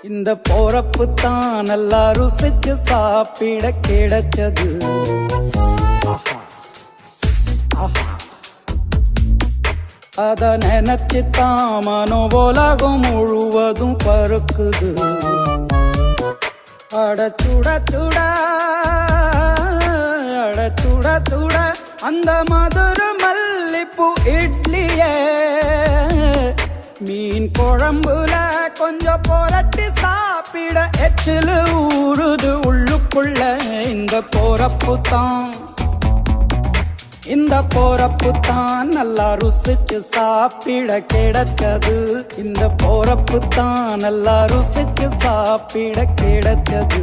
இந்த போறப்பு தான் நல்லா ருசிச்சு சாப்பிட கிடைச்சது. ஆஹா ஆஹா, அத நினைச்சு தான் மனோ உலகம் முழுவதும் பருக்குது. அட சுட சுட அட சுட சுட அந்த மதுர மல்லிப்பூ இட்லியே மீன் குழம்புல கொஞ்சம் புரட்டி சாப்பிட எச்சிலு ஊறுது உள்ளுக்குள்ள. இந்த போறப்பு தான் நல்லா ருசிச்சு சாப்பிட கிடைச்சது. இந்த போறப்பு தான் நல்லா ருசிச்சு சாப்பிட கிடைச்சது.